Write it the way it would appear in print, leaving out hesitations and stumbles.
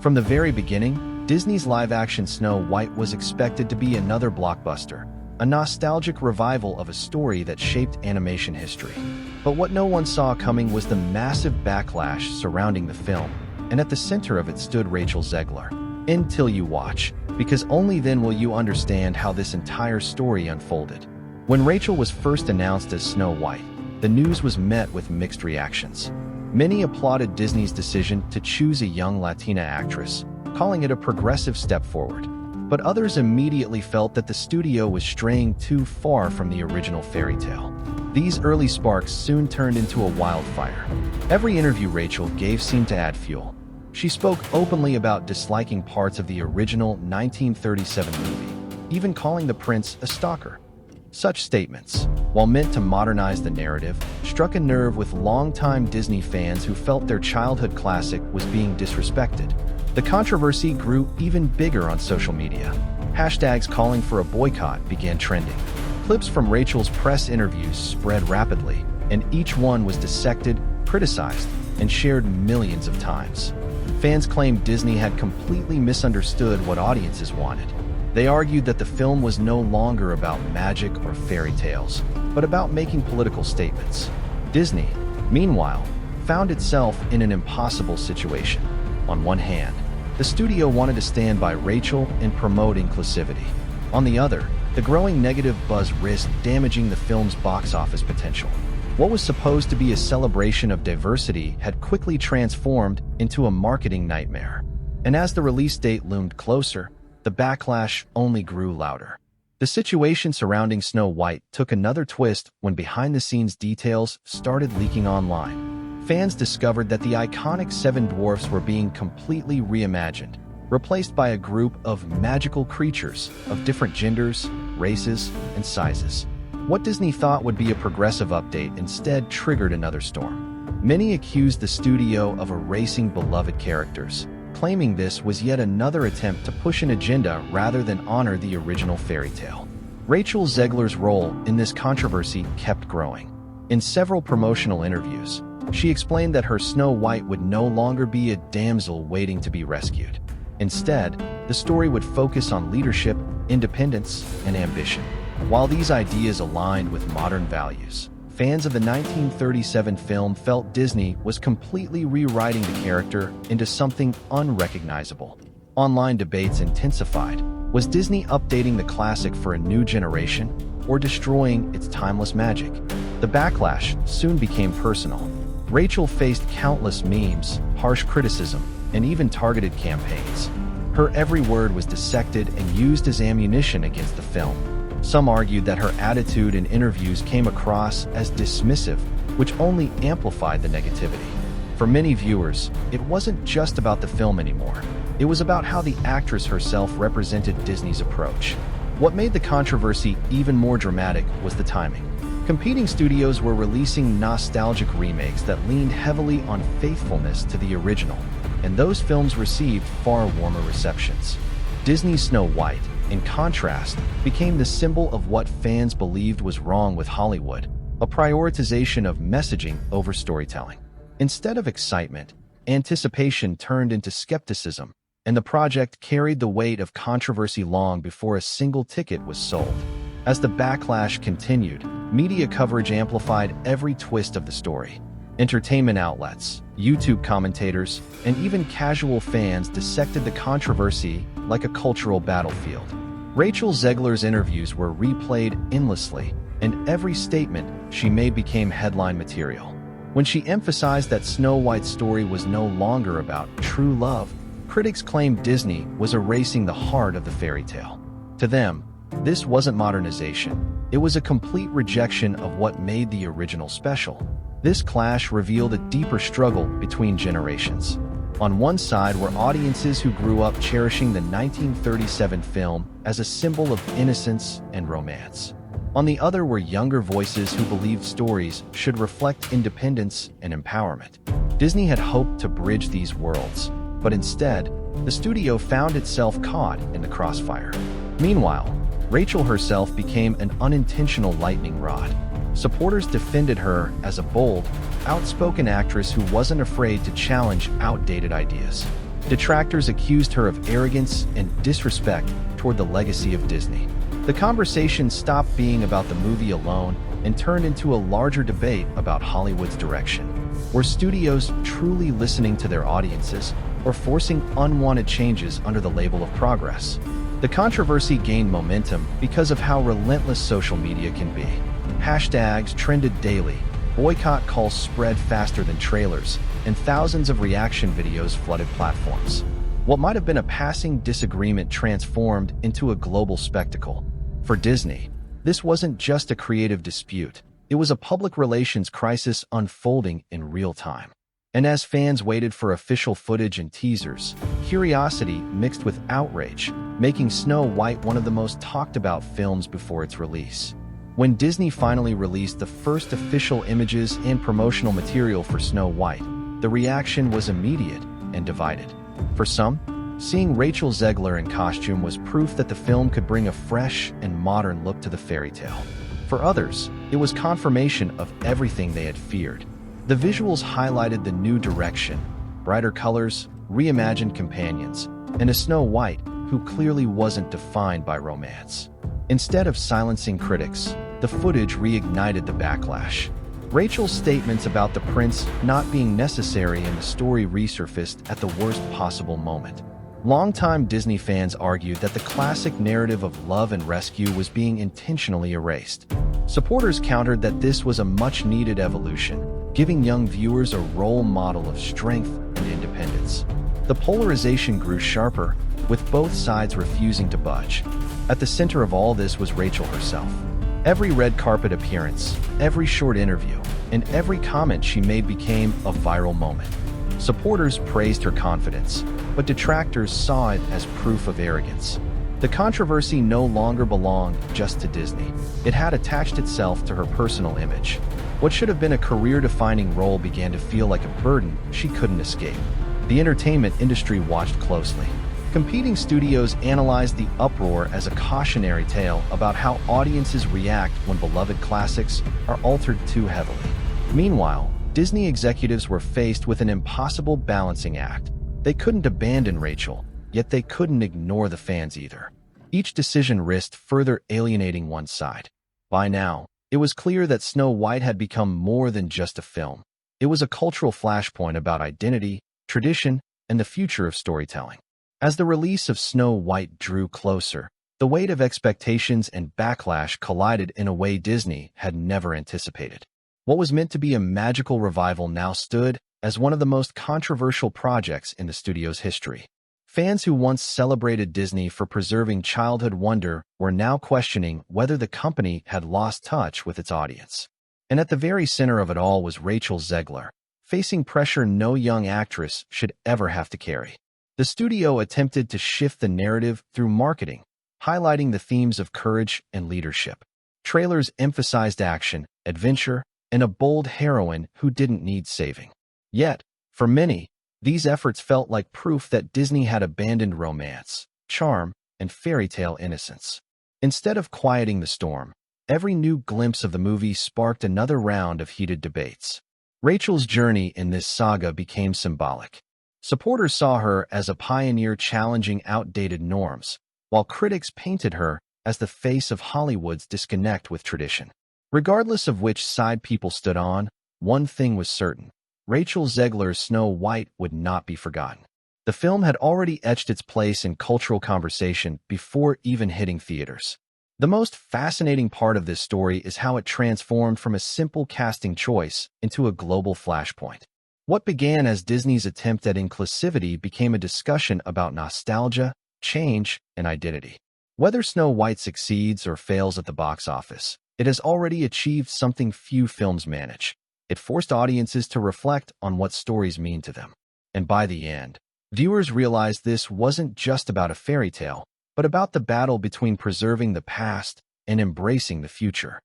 From the very beginning, Disney's live-action Snow White was expected to be another blockbuster, a nostalgic revival of a story that shaped animation history. But what no one saw coming was the massive backlash surrounding the film, and at the center of it stood Rachel Zegler. Until you watch, because only then will you understand how this entire story unfolded. When Rachel was first announced as Snow White, the news was met with mixed reactions. Many applauded Disney's decision to choose a young Latina actress, calling it a progressive step forward. But others immediately felt that the studio was straying too far from the original fairy tale. These early sparks soon turned into a wildfire. Every interview Rachel gave seemed to add fuel. She spoke openly about disliking parts of the original 1937 movie, even calling the prince a stalker. Such statements, while meant to modernize the narrative, struck a nerve with longtime Disney fans who felt their childhood classic was being disrespected. The controversy grew even bigger on social media. Hashtags calling for a boycott began trending. Clips from Rachel's press interviews spread rapidly, and each one was dissected, criticized, and shared millions of times. Fans claimed Disney had completely misunderstood what audiences wanted. They argued that the film was no longer about magic or fairy tales, but about making political statements. Disney, meanwhile, found itself in an impossible situation. On one hand, the studio wanted to stand by Rachel and promote inclusivity. On the other, the growing negative buzz risked damaging the film's box office potential. What was supposed to be a celebration of diversity had quickly transformed into a marketing nightmare. And as the release date loomed closer, the backlash only grew louder. The situation surrounding Snow White took another twist when behind-the-scenes details started leaking online. Fans discovered that the iconic seven dwarfs were being completely reimagined, replaced by a group of magical creatures of different genders, races, and sizes. What Disney thought would be a progressive update instead triggered another storm. Many accused the studio of erasing beloved characters, claiming this was yet another attempt to push an agenda rather than honor the original fairy tale. Rachel Zegler's role in this controversy kept growing. In several promotional interviews, she explained that her Snow White would no longer be a damsel waiting to be rescued. Instead, the story would focus on leadership, independence, and ambition. While these ideas aligned with modern values, fans of the 1937 film felt Disney was completely rewriting the character into something unrecognizable. Online debates intensified. Was Disney updating the classic for a new generation, or destroying its timeless magic? The backlash soon became personal. Rachel faced countless memes, harsh criticism, and even targeted campaigns. Her every word was dissected and used as ammunition against the film. Some argued that her attitude in interviews came across as dismissive, which only amplified the negativity. For many viewers, it wasn't just about the film anymore. It was about how the actress herself represented Disney's approach. What made the controversy even more dramatic was the timing. Competing studios were releasing nostalgic remakes that leaned heavily on faithfulness to the original, and those films received far warmer receptions. Disney's Snow White, in contrast, became the symbol of what fans believed was wrong with Hollywood, a prioritization of messaging over storytelling. Instead of excitement, anticipation turned into skepticism, and the project carried the weight of controversy long before a single ticket was sold. As the backlash continued, media coverage amplified every twist of the story. Entertainment outlets, YouTube commentators, and even casual fans dissected the controversy like a cultural battlefield. Rachel Zegler's interviews were replayed endlessly, and every statement she made became headline material. When she emphasized that Snow White's story was no longer about true love, critics claimed Disney was erasing the heart of the fairy tale. To them, this wasn't modernization. It was a complete rejection of what made the original special. This clash revealed a deeper struggle between generations. On one side were audiences who grew up cherishing the 1937 film as a symbol of innocence and romance. On the other were younger voices who believed stories should reflect independence and empowerment. Disney had hoped to bridge these worlds, but instead, the studio found itself caught in the crossfire. Meanwhile, Rachel herself became an unintentional lightning rod. Supporters defended her as a bold, outspoken actress who wasn't afraid to challenge outdated ideas. Detractors accused her of arrogance and disrespect toward the legacy of Disney. The conversation stopped being about the movie alone and turned into a larger debate about Hollywood's direction. Were studios truly listening to their audiences or forcing unwanted changes under the label of progress? The controversy gained momentum because of how relentless social media can be. Hashtags trended daily, boycott calls spread faster than trailers, and thousands of reaction videos flooded platforms. What might have been a passing disagreement transformed into a global spectacle. For Disney, this wasn't just a creative dispute. It was a public relations crisis unfolding in real time. And as fans waited for official footage and teasers, curiosity mixed with outrage, making Snow White one of the most talked about films before its release. When Disney finally released the first official images and promotional material for Snow White, the reaction was immediate and divided. For some, seeing Rachel Zegler in costume was proof that the film could bring a fresh and modern look to the fairy tale. For others, it was confirmation of everything they had feared. The visuals highlighted the new direction, brighter colors, reimagined companions, and a Snow White who clearly wasn't defined by romance. Instead of silencing critics, the footage reignited the backlash. Rachel's statements about the prince not being necessary in the story resurfaced at the worst possible moment. Longtime Disney fans argued that the classic narrative of love and rescue was being intentionally erased. Supporters countered that this was a much-needed evolution, giving young viewers a role model of strength and independence. The polarization grew sharper, with both sides refusing to budge. At the center of all this was Rachel herself. Every red carpet appearance, every short interview, and every comment she made became a viral moment. Supporters praised her confidence, but detractors saw it as proof of arrogance. The controversy no longer belonged just to Disney. It had attached itself to her personal image. What should have been a career-defining role began to feel like a burden she couldn't escape. The entertainment industry watched closely. Competing studios analyzed the uproar as a cautionary tale about how audiences react when beloved classics are altered too heavily. Meanwhile, Disney executives were faced with an impossible balancing act. They couldn't abandon Rachel, yet they couldn't ignore the fans either. Each decision risked further alienating one side. By now, it was clear that Snow White had become more than just a film. It was a cultural flashpoint about identity, tradition, and the future of storytelling. As the release of Snow White drew closer, the weight of expectations and backlash collided in a way Disney had never anticipated. What was meant to be a magical revival now stood as one of the most controversial projects in the studio's history. Fans who once celebrated Disney for preserving childhood wonder were now questioning whether the company had lost touch with its audience. And at the very center of it all was Rachel Zegler, facing pressure no young actress should ever have to carry. The studio attempted to shift the narrative through marketing, highlighting the themes of courage and leadership. Trailers emphasized action, adventure, and a bold heroine who didn't need saving. Yet, for many, these efforts felt like proof that Disney had abandoned romance, charm, and fairy tale innocence. Instead of quieting the storm, every new glimpse of the movie sparked another round of heated debates. Rachel's journey in this saga became symbolic. Supporters saw her as a pioneer challenging outdated norms, while critics painted her as the face of Hollywood's disconnect with tradition. Regardless of which side people stood on, one thing was certain: Rachel Zegler's Snow White would not be forgotten. The film had already etched its place in cultural conversation before even hitting theaters. The most fascinating part of this story is how it transformed from a simple casting choice into a global flashpoint. What began as Disney's attempt at inclusivity became a discussion about nostalgia, change, and identity. Whether Snow White succeeds or fails at the box office, it has already achieved something few films manage. It forced audiences to reflect on what stories mean to them. And by the end, viewers realized this wasn't just about a fairy tale, but about the battle between preserving the past and embracing the future.